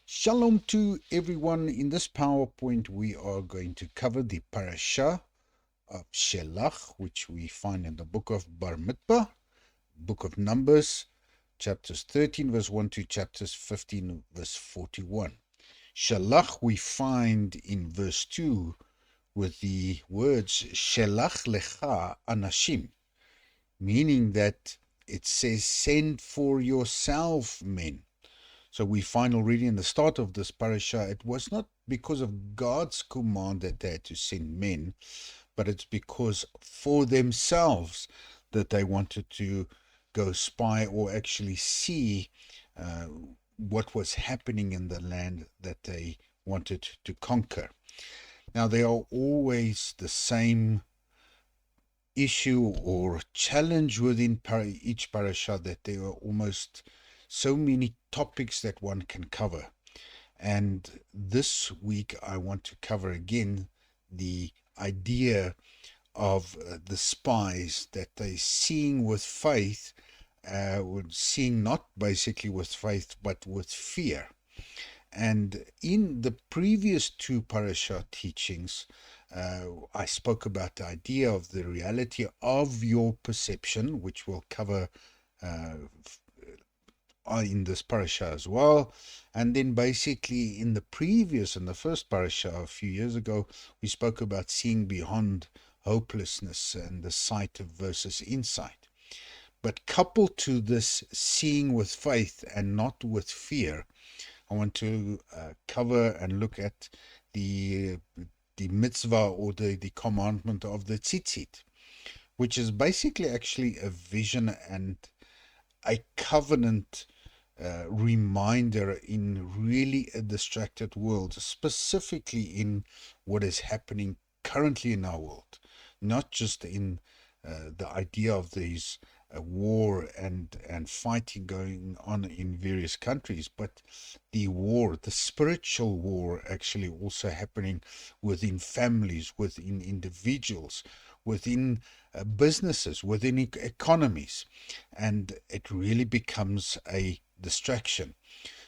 Shalom to everyone. In this PowerPoint, we are going to cover the parasha of Shelach, which we find in the book of Bar-Midbar, book of Numbers, chapters 13, verse 1 to chapters 15, verse 41. Shelach we find in verse 2 with the words Shelach lecha anashim, meaning that it says, send for yourself men. So we find already in the start of this parasha, it was not because of God's command that they had to send men, but it's because for themselves that they wanted to go spy or actually see uh, what was happening in the land that they wanted to conquer. Now, there are always the same issue or challenge within each parasha, that there are almost so many topics that one can cover. And this week I want to cover again the idea of the spies, that they're seeing with faith, seeing not basically with faith but with fear. And in the previous two parasha teachings, I spoke about the idea of the reality of your perception, which we'll cover uh, in this parasha as well. And then basically in the first parasha a few years ago, we spoke about seeing beyond hopelessness and the sight of versus insight. But coupled to this seeing with faith and not with fear, I want to cover and look at the mitzvah, or the commandment of the tzitzit, which is basically actually a vision and a covenant reminder in really a distracted world, specifically in what is happening currently in our world, not just in the idea of these war and fighting going on in various countries, but the war, the spiritual war, actually also happening within families, within individuals, within businesses, within economies, and it really becomes a distraction.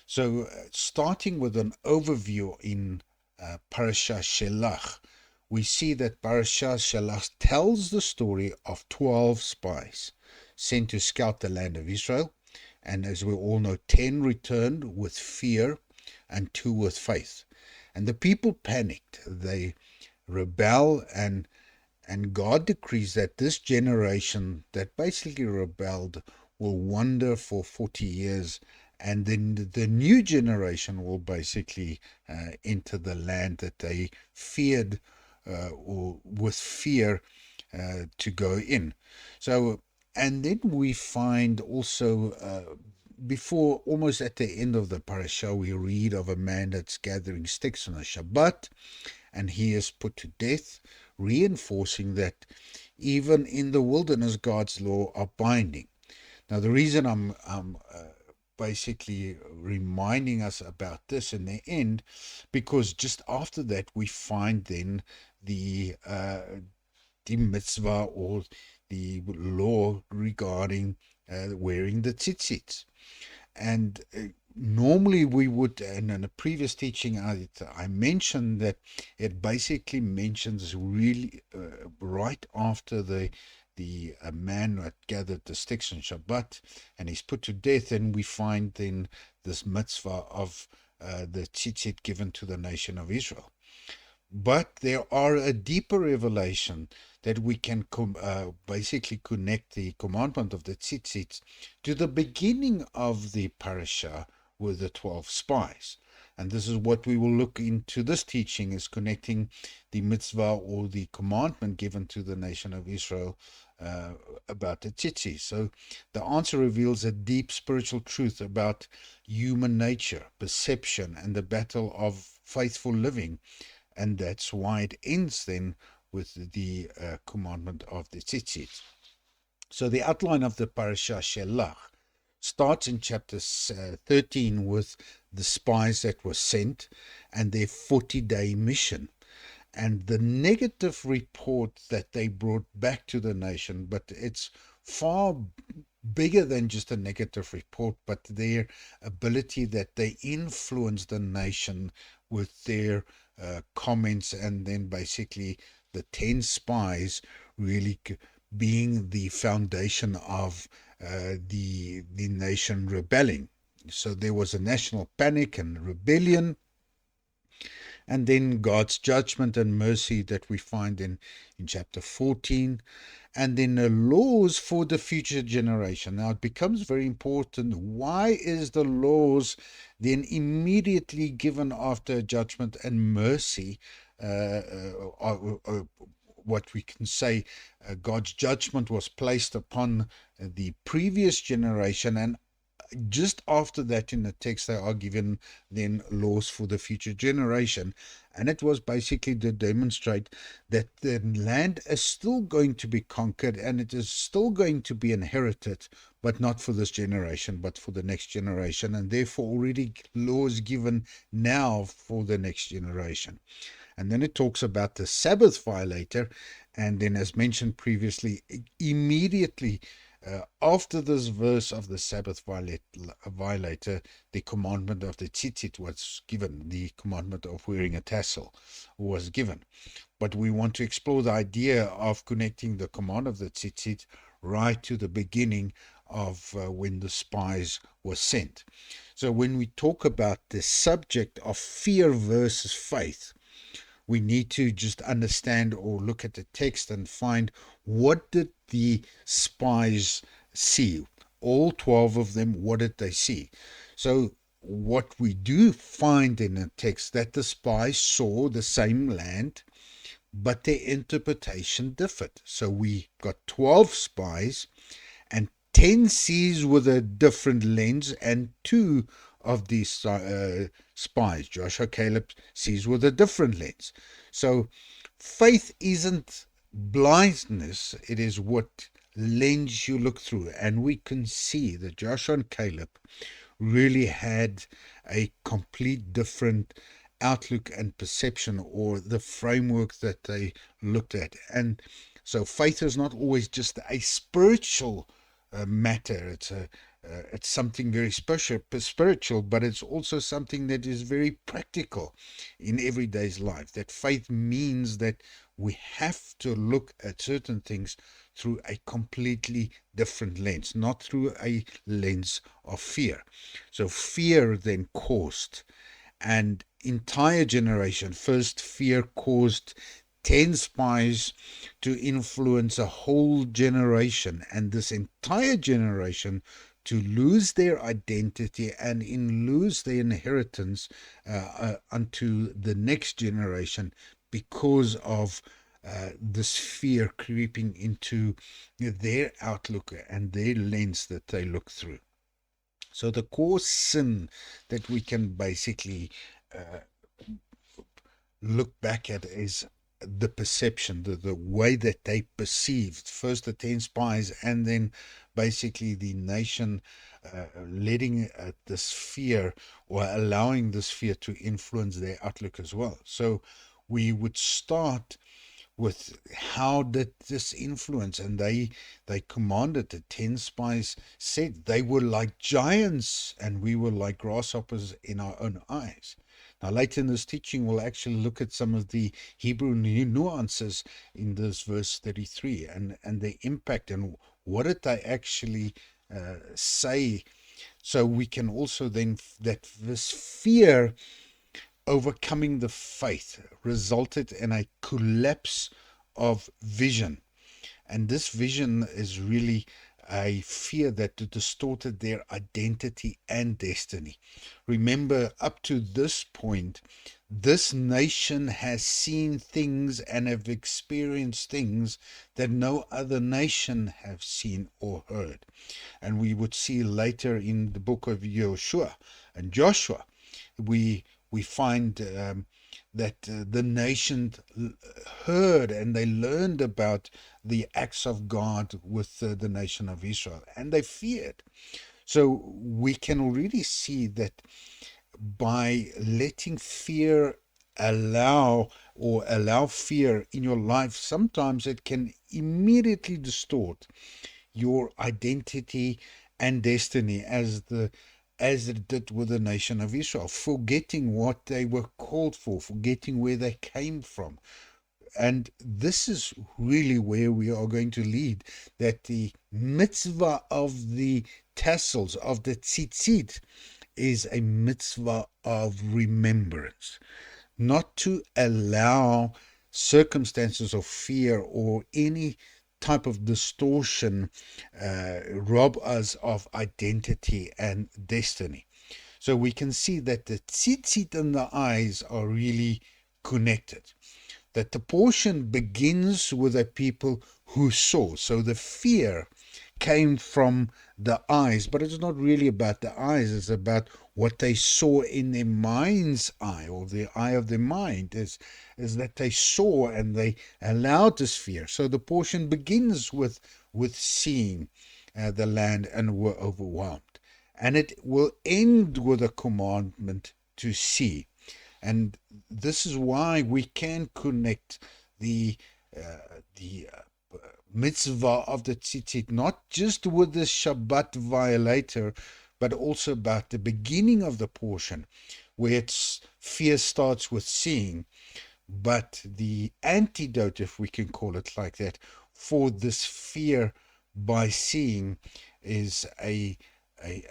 So, starting with an overview in Parasha Shelach, we see that Parasha Shelach tells the story of 12 spies sent to scout the land of Israel. And as we all know, 10 returned with fear and 2 with faith. And the people panicked. They rebel, and God decrees that this generation that basically rebelled will wander for 40 years, and then the new generation will basically enter the land that they feared, or with fear, to go in. So, and then we find also, before, almost at the end of the parasha, we read of a man that's gathering sticks on a Shabbat, and he is put to death, reinforcing that even in the wilderness, God's law are binding. Now, the reason I'm basically reminding us about this in the end, because just after that we find then the mitzvah, or the law regarding wearing the tzitzit. And normally we would, and in a previous teaching I mentioned that it basically mentions really right after the man that gathered the sticks on Shabbat and he's put to death, and we find then this mitzvah of the tzitzit given to the nation of Israel. But there are a deeper revelation that we can basically connect the commandment of the tzitzit to the beginning of the parasha with the 12 spies. And this is what we will look into this teaching, is connecting the mitzvah, or the commandment given to the nation of Israel about the tzitzit. So the answer reveals a deep spiritual truth about human nature, perception, and the battle of faithful living. And that's why it ends then with the commandment of the tzitzit. So the outline of the parasha Shelach starts in chapter 13 with the spies that were sent and their 40-day mission, and the negative report that they brought back to the nation. But it's far bigger than just a negative report, but their ability that they influence the nation with their comments, and then basically the 10 spies really being the foundation of the nation rebelling. So there was a national panic and rebellion, and then God's judgment and mercy that we find in chapter 14, and then the laws for the future generation. Now it becomes very important. Why is the laws then immediately given after judgment and mercy? What we can say, God's judgment was placed upon the previous generation, and just after that in the text they are given then laws for the future generation. And it was basically to demonstrate that the land is still going to be conquered and it is still going to be inherited, but not for this generation, but for the next generation, and therefore already laws given now for the next generation. And then it talks about the Sabbath violator, and then, as mentioned previously, immediately after this verse of the Sabbath violator, the commandment of the tzitzit was given. The commandment of wearing a tassel was given. But we want to explore the idea of connecting the command of the tzitzit right to the beginning of when the spies were sent. So when we talk about the subject of fear versus faith, we need to just understand or look at the text and find, what did the spies see? All 12 of them, what did they see? So what we do find in the text, that the spies saw the same land, but their interpretation differed. So we got 12 spies, and 10 sees with a different lens, and 2 of these spies, Joshua, Caleb, sees with a different lens. So faith isn't blindness, it is what lens you look through. And we can see that Joshua and Caleb really had a complete different outlook and perception, or the framework that they looked at. And so faith is not always just a spiritual matter. It's something very spiritual, but it's also something that is very practical in everyday's life. That faith means that we have to look at certain things through a completely different lens, not through a lens of fear. So fear then caused an entire generation. First, fear caused 10 spies to influence a whole generation, and this entire generation to lose their identity and lose their inheritance unto the next generation, because of this fear creeping into their outlook and their lens that they look through. So the core sin that we can basically look back at is the perception, the way that they perceived first the 10 spies, and then basically the nation letting this fear, or allowing this fear to influence their outlook as well. So we would start with, how did this influence? And they commanded, the 10 spies said, they were like giants and we were like grasshoppers in our own eyes. Now later in this teaching we'll actually look at some of the Hebrew nuances in this verse 33, and the impact, and what did they actually say. So we can also then, that this fear overcoming the faith resulted in a collapse of vision. And this vision is really a fear that distorted their identity and destiny. Remember, up to this point, this nation has seen things and have experienced things that no other nation have seen or heard. And we would see later in the book of Joshua and Joshua, we find that the nation heard and they learned about the acts of God with the nation of Israel, and they feared. So we can already see that by letting fear allow fear in your life, sometimes it can immediately distort your identity and destiny as it did with the nation of Israel, forgetting what they were called for, forgetting where they came from. And this is really where we are going to lead, that the mitzvah of the tassels, of the tzitzit, is a mitzvah of remembrance, not to allow circumstances of fear or any type of distortion rob us of identity and destiny. So we can see that the tzitzit and the eyes are really connected, that the portion begins with a people who saw. So the fear came from the eyes, but it's not really about the eyes. It's about what they saw in their mind's eye, or the eye of their mind, is that they saw and they allowed this fear. So the portion begins with seeing the land and were overwhelmed. And it will end with a commandment to see. And this is why we can connect the mitzvah of the tzitzit, not just with the Shabbat violator, but also about the beginning of the portion, where its fear starts with seeing. But the antidote, if we can call it like that, for this fear by seeing is a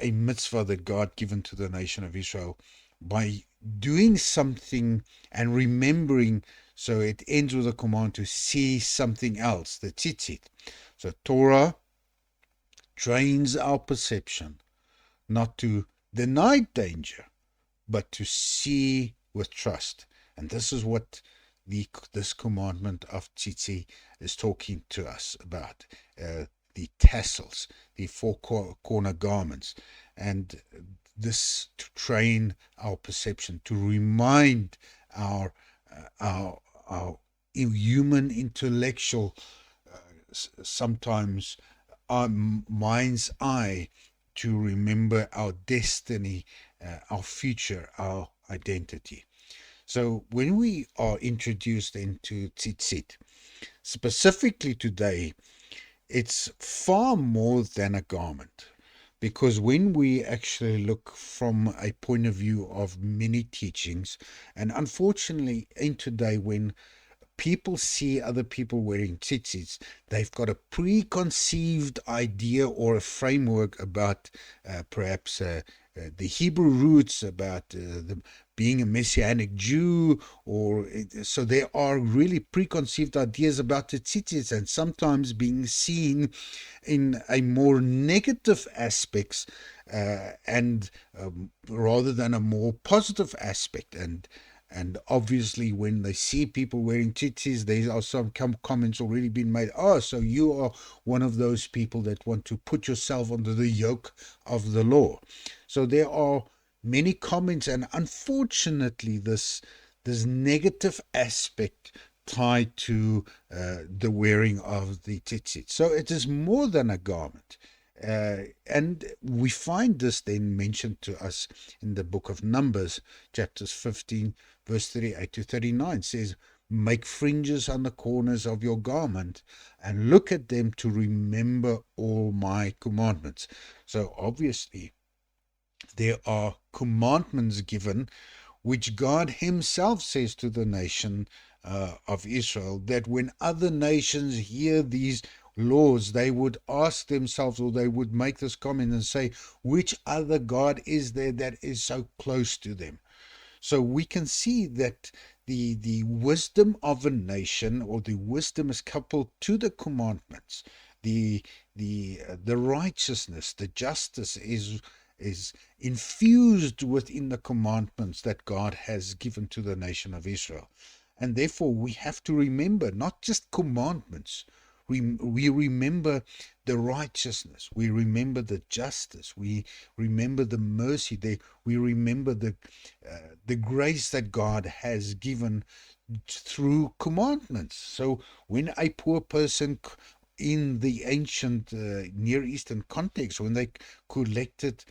mitzvah that God given to the nation of Israel by doing something and remembering. So it ends with a command to see something else, the tzitzit. So Torah trains our perception not to deny danger, but to see with trust. And this is what this commandment of tzitzit is talking to us about. The tassels, the four corner garments, and this to train our perception, to remind our human intellectual, sometimes our mind's eye, to remember our destiny, our future, our identity. So when we are introduced into tzitzit, specifically today, it's far more than a garment. Because when we actually look from a point of view of many teachings, and unfortunately in today, when people see other people wearing tzitzits, they've got a preconceived idea or a framework about perhaps the Hebrew roots, about being a Messianic Jew, or so there are really preconceived ideas about the tzitzits, and sometimes being seen in a more negative aspects, and rather than a more positive aspect. And obviously, when they see people wearing tzitzis, there are some comments already been made. Oh, so you are one of those people that want to put yourself under the yoke of the law. So there are many comments, and unfortunately, this negative aspect tied to the wearing of the tzitzit. So it is more than a garment. And we find this then mentioned to us in the book of Numbers, chapters 15, verse 38 to 39, says, make fringes on the corners of your garment and look at them to remember all my commandments. So obviously there are commandments given which God himself says to the nation of Israel, that when other nations hear these laws, they would ask themselves, or they would make this comment and say, which other God is there that is so close to them? So we can see that the wisdom of a nation, or the wisdom, is coupled to the commandments. The righteousness, the justice is infused within the commandments that God has given to the nation of Israel. And therefore we have to remember not just commandments. We remember the righteousness, we remember the justice, we remember the mercy, we remember the grace that God has given through commandments. So when a poor person in the ancient Near Eastern context, when they collected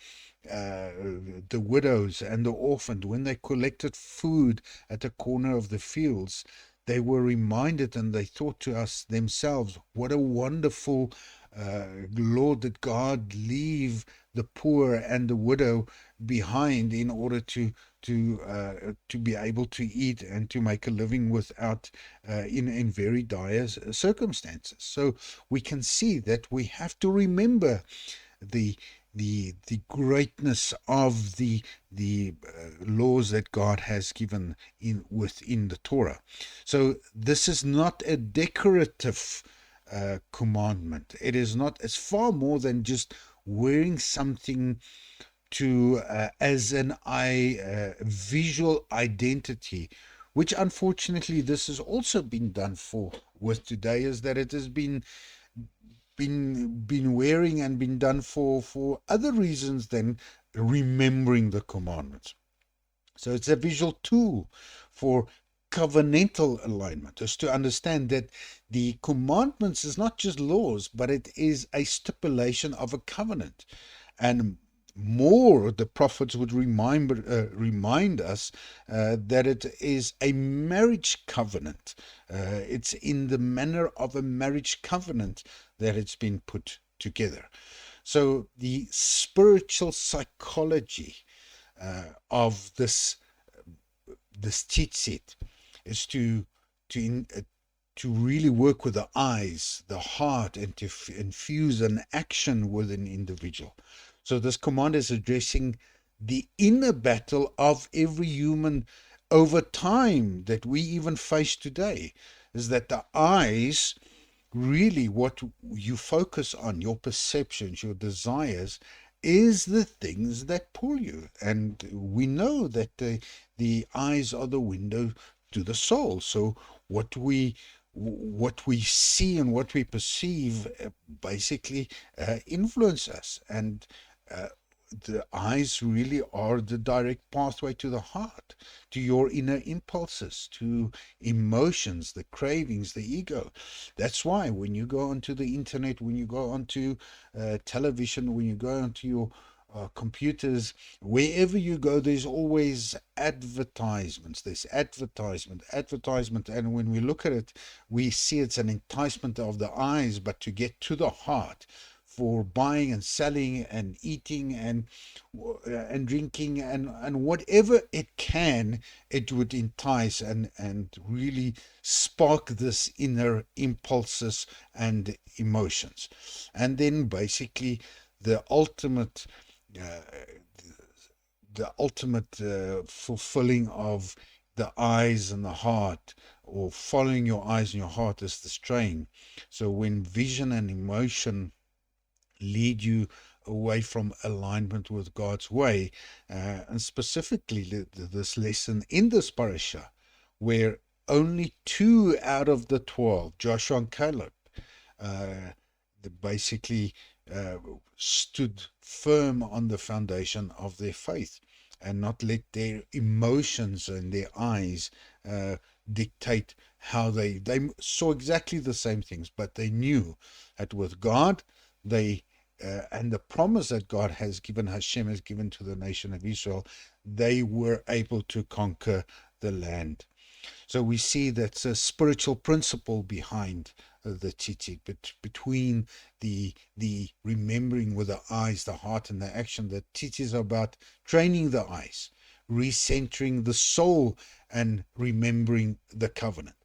the widows and the orphaned, when they collected food at the corner of the fields, they were reminded, and they thought to us themselves, what a wonderful Lord, that God leave the poor and the widow behind in order to be able to eat and to make a living without in very dire circumstances. So we can see that we have to remember the the greatness of the laws that God has given in within the Torah. So this is not a decorative commandment. It is not. It's far more than just wearing something to as an visual identity, which unfortunately this has also been done for with today, is that it has been wearing and been done for other reasons than remembering the commandments. So it's a visual tool for covenantal alignment, is to understand that the commandments is not just laws, but it is a stipulation of a covenant. And more, the prophets would remind us that it is a marriage covenant. It's in the manner of a marriage covenant that it's been put together. So the spiritual psychology of this tzitzit is to really work with the eyes, the heart, and to infuse an action with an individual. So this command is addressing the inner battle of every human over time that we even face today, is that the eyes, really what you focus on, your perceptions, your desires, is the things that pull you. And we know that the eyes are the window to the soul. So what we see and what we perceive basically influence us. And the eyes really are the direct pathway to the heart, to your inner impulses, to emotions, the cravings, the ego. That's why when you go onto the internet, when you go onto television, when you go onto your computers, wherever you go, there's always advertisements. There's advertisement. And when we look at it, we see it's an enticement of the eyes, but to get to the heart, for buying and selling and eating and drinking and whatever it can, it would entice and really spark this inner impulses and emotions. And then basically the ultimate uh, fulfilling of the eyes and the heart, or following your eyes and your heart, is the strain. So when vision and emotion lead you away from alignment with God's way, and specifically this lesson in this parasha, where only 2 out of the 12, Joshua and Caleb, uh, basically uh, stood firm on the foundation of their faith and not let their emotions and their eyes dictate how they saw exactly the same things, but they knew that with God, they and the promise that God has given, Hashem has given to the nation of Israel, they were able to conquer the land. So we see that's a spiritual principle behind the tzitzit, between the remembering with the eyes, the heart, and the action. The tzitzit is about training the eyes, recentering the soul, and remembering the covenant.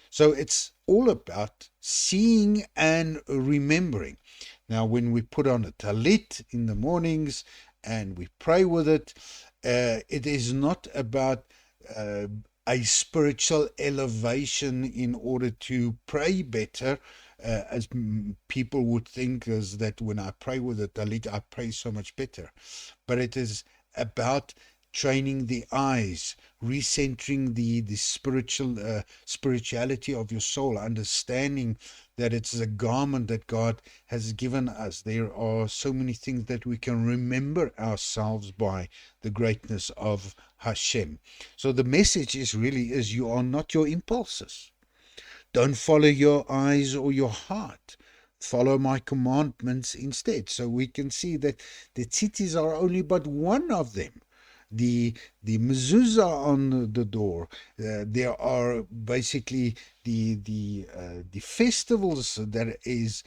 So it's all about seeing and remembering. Now, when we put on a talit in the mornings and we pray with it, it is not about uh, a spiritual elevation in order to pray better, as people would think, is that when I pray with a talit, I pray so much better. But it is about training the eyes, recentering the spirituality of your soul, understanding that it's a garment that God has given us. There are so many things that we can remember ourselves by the greatness of Hashem. So the message is you are not your impulses. Don't follow your eyes or your heart. Follow my commandments instead. So we can see that the tzitzis are only but one of them. The mezuzah on the door. There are basically the festivals that is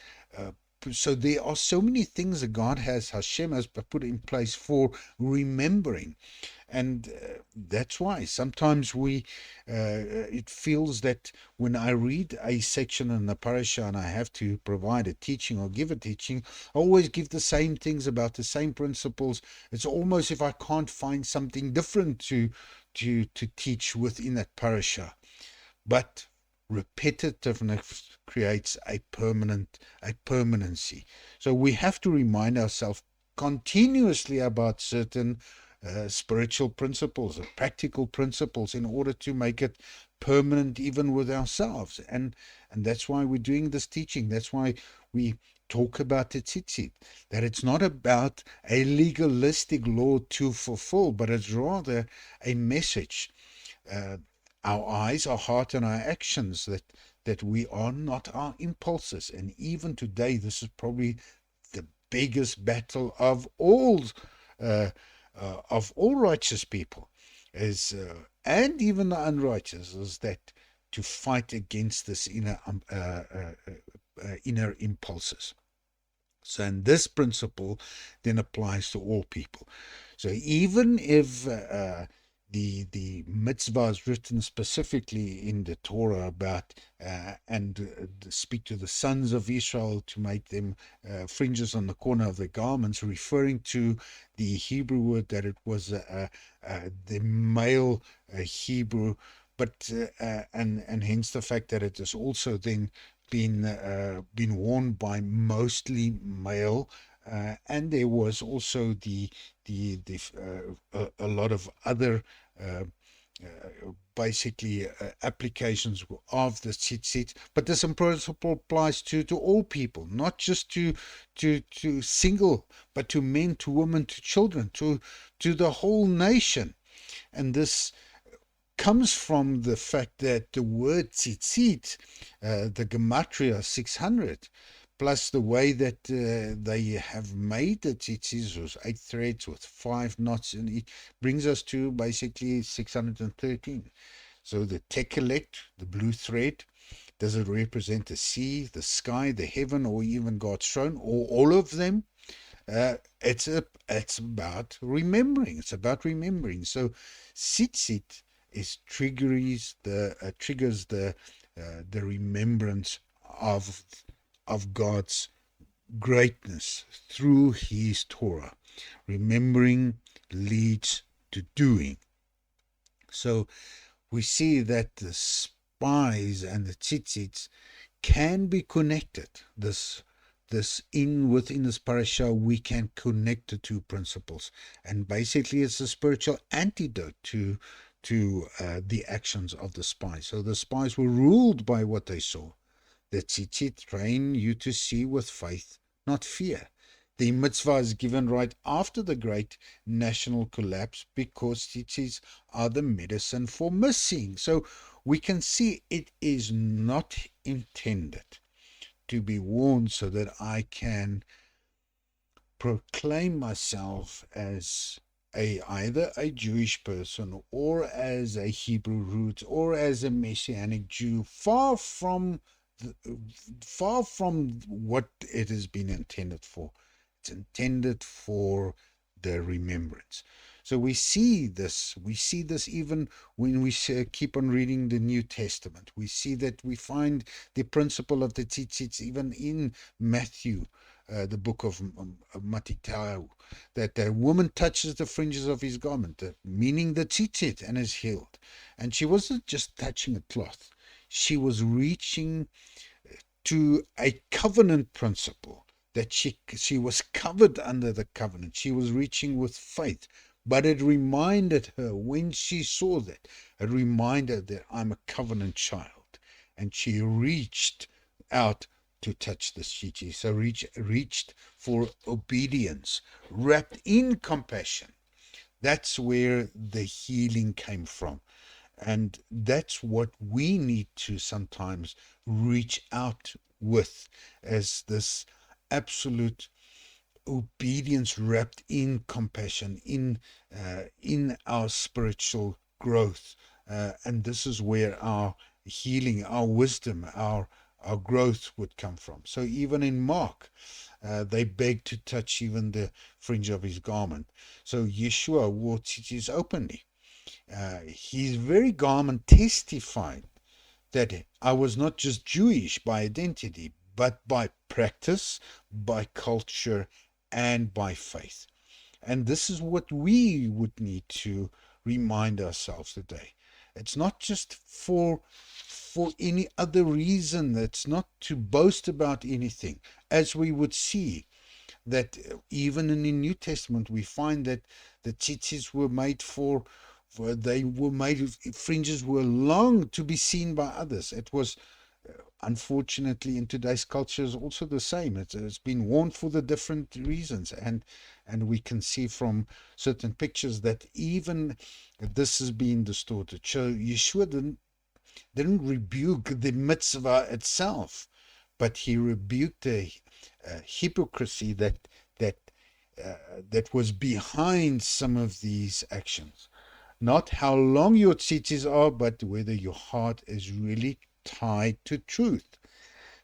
so there are so many things that Hashem has put in place for remembering. And that's why sometimes it feels that when I read a section in the parasha and I have to provide a teaching or give a teaching, I always give the same things about the same principles. It's almost if I can't find something different to teach within that parasha. But repetitiveness creates a permanency. So we have to remind ourselves continuously about certain spiritual principles and practical principles in order to make it permanent even with ourselves. And that's why we're doing this teaching. That's why we talk about the tzitzit, that it's not about a legalistic law to fulfill, but it's rather a message. Our eyes, our heart, and our actions, that we are not our impulses. And even today, this is probably the biggest battle uh, of all righteous people, and even the unrighteous, is that to fight against this inner impulses. So, and this principle then applies to all people. So, even if the mitzvah is written specifically in the Torah about speak to the sons of Israel to make them fringes on the corner of their garments, referring to the Hebrew word that it was the male Hebrew, but and hence the fact that it is also then been worn by mostly male, and there was also a lot of other basically applications of the tzitzit. But this principle applies to all people, not just to single, but to men, to women, to children, to the whole nation. And this comes from the fact that the word tzitzit, the gematria 600, plus the way that they have made the tzitzit, was 8 threads with 5 knots, and it brings us to basically 613. So the tekelet, the blue thread, does it represent the sea, the sky, the heaven, or even God's throne, or all of them? It's about remembering. It's about remembering. So tzitzit triggers the remembrance of God's greatness through His Torah. Remembering leads to doing. So we see that the spies and the tzitzits can be connected. Within this parasha, we can connect the two principles, and basically it's a spiritual antidote to the actions of the spies. So the spies were ruled by what they saw. The tzitzit train you to see with faith, not fear. The mitzvah is given right after the great national collapse because tzitzits are the medicine for missing. So we can see it is not intended to be worn so that I can proclaim myself as either a Jewish person or as a Hebrew root or as a Messianic Jew, far from what it has been intended for. It's intended for the remembrance. So we see this even when we keep on reading the New Testament. We see that we find the principle of the tzitzit even in Matthew, the book of Matityahu, that a woman touches the fringes of his garment, meaning the tzitzit, and is healed. And she wasn't just touching a cloth. She was reaching to a covenant principle, that she was covered under the covenant. She was reaching with faith. But it reminded her, when she saw that, it reminded her that I'm a covenant child. And she reached out to touch the tzitzit. So reached for obedience, wrapped in compassion. That's where the healing came from. And that's what we need to sometimes reach out with, as this absolute obedience wrapped in compassion, in our spiritual growth. And this is where our healing, our wisdom, our our growth would come from. So even in Mark, they begged to touch even the fringe of his garment. So Yeshua wore tzitzis openly. His very garment testified that I was not just Jewish by identity, but by practice, by culture, and by faith. And this is what we would need to remind ourselves today. It's not just for any other reason. It's not to boast about anything. As we would see that even in the New Testament, we find that the tzitzis were made they were made, fringes were long to be seen by others. It was, unfortunately, in today's culture is also the same. It's been worn for the different reasons, and we can see from certain pictures that even this has been distorted. So Yeshua didn't rebuke the mitzvah itself, but he rebuked the hypocrisy that was behind some of these actions. Not how long your tzitzis are, but whether your heart is really tied to truth.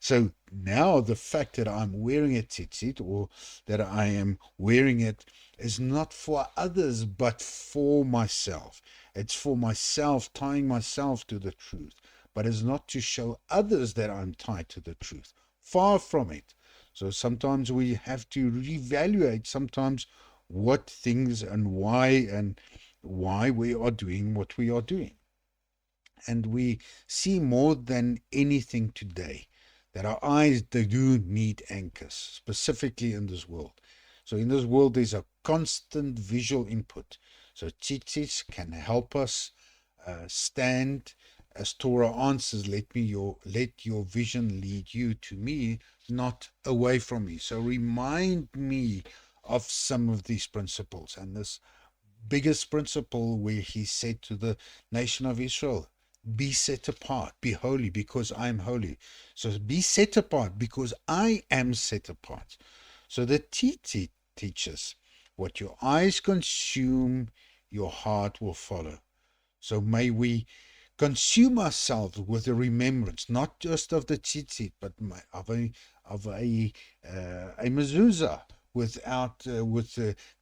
So now the fact that I'm wearing a tzitzit, or that I am wearing it, is not for others, but for myself. It's for myself, tying myself to the truth, but it's not to show others that I'm tied to the truth. Far from it. So sometimes we have to reevaluate sometimes what things and why we are doing what we are doing. And we see more than anything today that our eyes, they do need anchors, specifically in this world. So in this world, there's a constant visual input. So tzitzis can help us stand, as Torah answers, let your vision lead you to me, not away from me. So remind me of some of these principles. And this biggest principle where he said to the nation of Israel, be set apart, be holy, because I am holy. So be set apart because I am set apart. So the tzitzit teaches what your eyes consume, your heart will follow. So may we consume ourselves with a remembrance, not just of the tzitzit, but of a mezuzah, with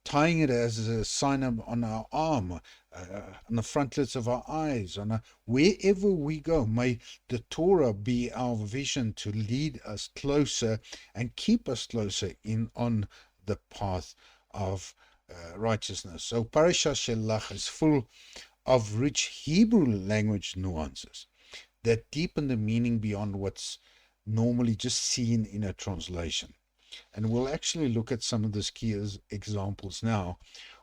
tying it as a sign on our arm, on the frontlets of our eyes, wherever we go. May the Torah be our vision to lead us closer and keep us closer on the path of righteousness. So Parasha Shelach is full of rich Hebrew language nuances that deepen the meaning beyond what's normally just seen in a translation. And we'll actually look at some of these key examples now,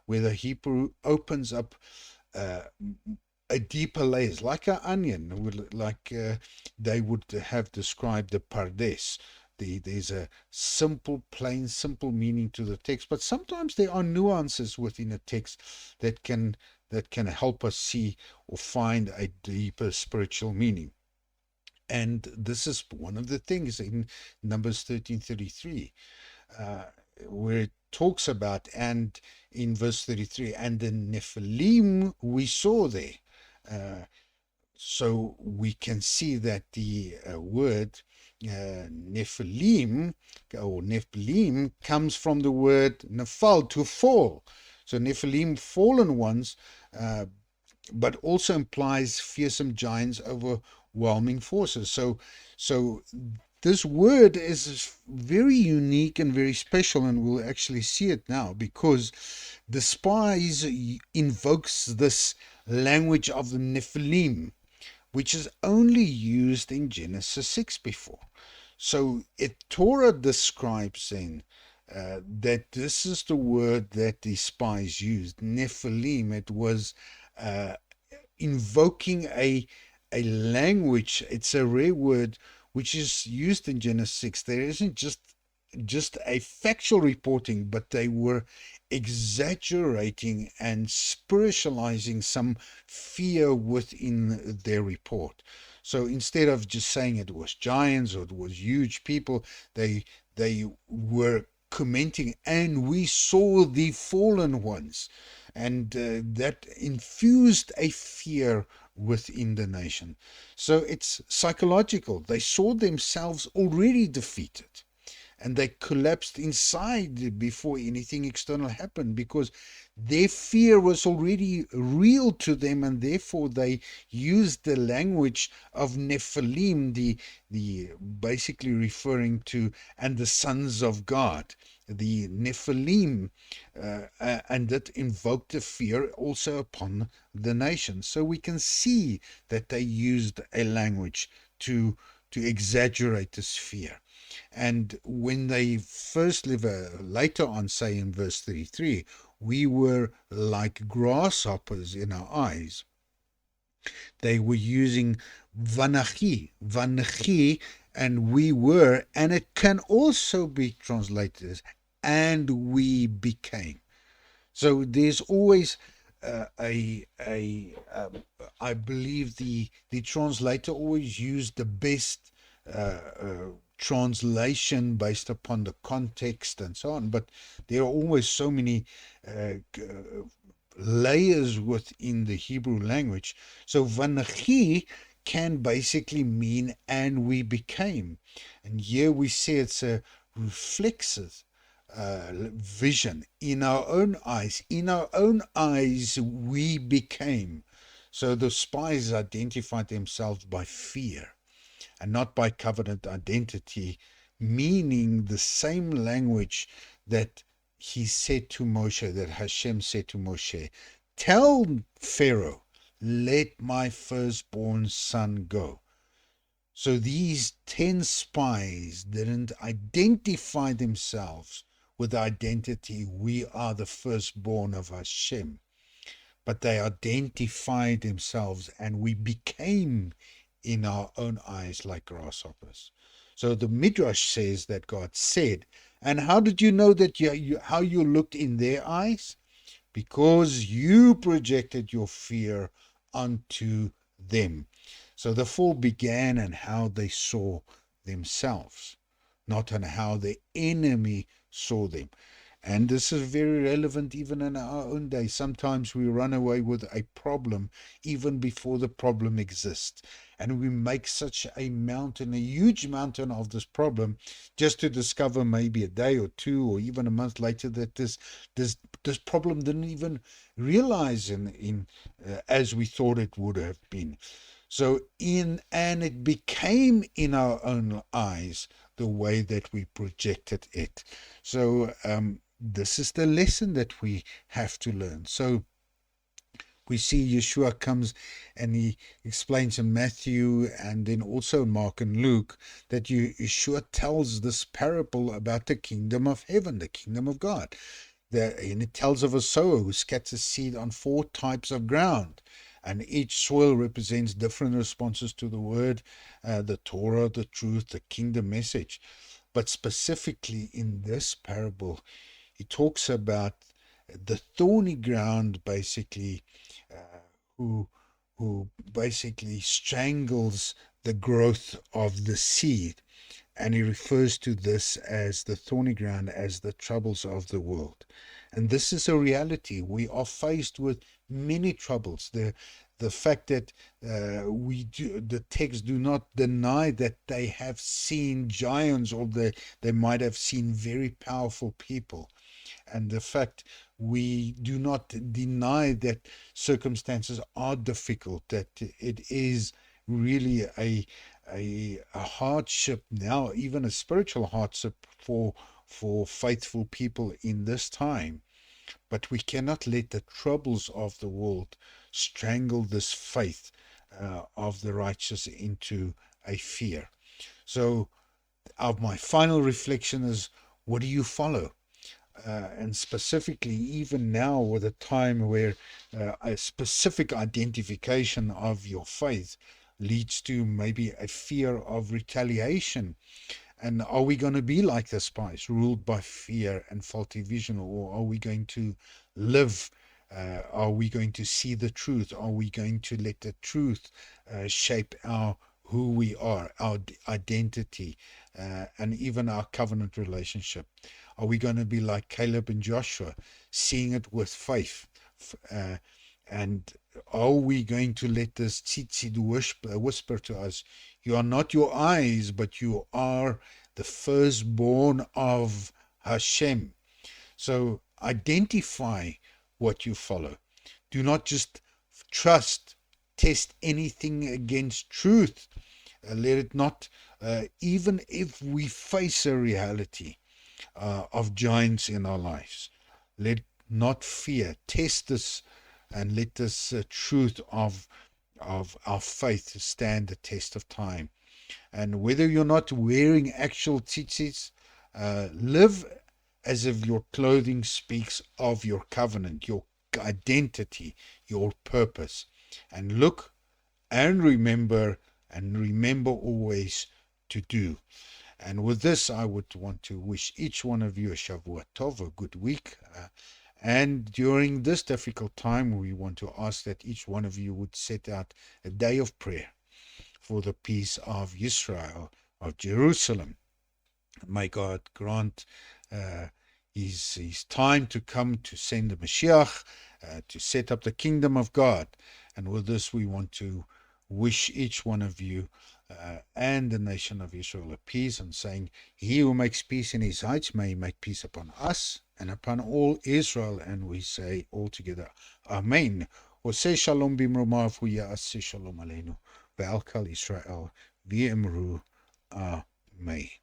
where the Hebrew opens up a deeper layers, like an onion, like they would have described the pardes. There's a simple meaning to the text, but sometimes there are nuances within a text that can help us see or find a deeper spiritual meaning. And this is one of the things in Numbers 13:33, where it talks about, and in verse 33, and the Nephilim we saw there. So we can see that the word Nephilim or Nephilim comes from the word Nephal, to fall. So Nephilim, fallen ones, but also implies fearsome giants, overwhelming forces. So this word is very unique and very special, and we'll actually see it now, because the spies invokes this language of the Nephilim, which is only used in Genesis 6 before. So Torah describes then that this is the word that the spies used, Nephilim. It was invoking a language. It's a rare word which is used in Genesis 6. There isn't just a factual reporting, but they were exaggerating and spiritualizing some fear within their report. So instead of just saying it was giants or it was huge people, they were commenting, and we saw the fallen ones. and that infused a fear within the nation. So it's psychological. They saw themselves already defeated, and they collapsed inside before anything external happened, because their fear was already real to them, and therefore they used the language of Nephilim, the basically referring to and the sons of God, the Nephilim, and that invoked a fear also upon the nation. So we can see that they used a language to exaggerate this fear. And when they first later on say in verse 33, we were like grasshoppers in our eyes, they were using vanachi, and we were, and it can also be translated as and we became. So there's always I believe the translator always used the best translation based upon the context and so on. But there are always so many layers within the Hebrew language. So vanachi can basically mean and we became. And here we see it's a reflexive vision in our own eyes. In our own eyes, we became. So the spies identified themselves by fear and not by covenant identity, meaning the same language that he said to Moshe, that Hashem said to Moshe, tell Pharaoh, let my firstborn son go. So these 10 spies didn't identify themselves with the identity, we are the firstborn of Hashem, but they identified themselves and we became in our own eyes like grasshoppers. So the Midrash says that God said, and how did you know that how you looked in their eyes? Because you projected your fear unto them. So the fall began in how they saw themselves, not on how the enemy saw them. And this is very relevant even in our own day. Sometimes we run away with a problem even before the problem exists. And we make such a mountain, a huge mountain of this problem, just to discover maybe a day or two or even a month later that this problem didn't even realize in as we thought it would have been. So and it became in our own eyes the way that we projected it. So this is the lesson that we have to learn. So we see Yeshua comes and he explains in Matthew and then also in Mark and Luke that Yeshua tells this parable about the kingdom of heaven, the kingdom of God. And it tells of a sower who scatters seed on 4 types of ground. And each soil represents different responses to the word, the Torah, the truth, the kingdom message. But specifically in this parable, he talks about the thorny ground, basically, who basically strangles the growth of the seed. And he refers to this as the thorny ground, as the troubles of the world. And this is a reality. We are faced with many troubles. The fact that the texts do not deny that they have seen giants, or they might have seen very powerful people. And the fact we do not deny that circumstances are difficult, that it is really a hardship now, even a spiritual hardship for faithful people in this time. But we cannot let the troubles of the world strangle this faith of the righteous into a fear. So my final reflection is, what do you follow? And specifically, even now, with a time where a specific identification of your faith leads to maybe a fear of retaliation. And are we going to be like the spies, ruled by fear and faulty vision, or are we going to live? Are we going to see the truth? Are we going to let the truth shape who we are, our identity, and even our covenant relationship? Are we going to be like Caleb and Joshua, seeing it with faith, And are we going to let this tzitzit whisper to us, you are not your eyes, but you are the firstborn of Hashem? So identify what you follow. Do not just trust, test anything against truth. Let it not, even if we face a reality of giants in our lives, let not fear. Test this and let this truth of our faith stand the test of time. And whether you're not wearing actual tzitzits, live as if your clothing speaks of your covenant, your identity, your purpose. And look and remember always to do. And with this, I would want to wish each one of you a Shavua Tov, a good week. And during this difficult time, we want to ask that each one of you would set out a day of prayer for the peace of Israel, of Jerusalem. May God grant his time to come to send the Mashiach, to set up the kingdom of God. And with this, we want to wish each one of you and the nation of Israel a peace, and saying, he who makes peace in his heights, may he make peace upon us and upon all Israel. And we say all together, Amen. Ose shalom bimromav hu ya'aseh shalom aleinu ve'al kal Israel v'emru Amen.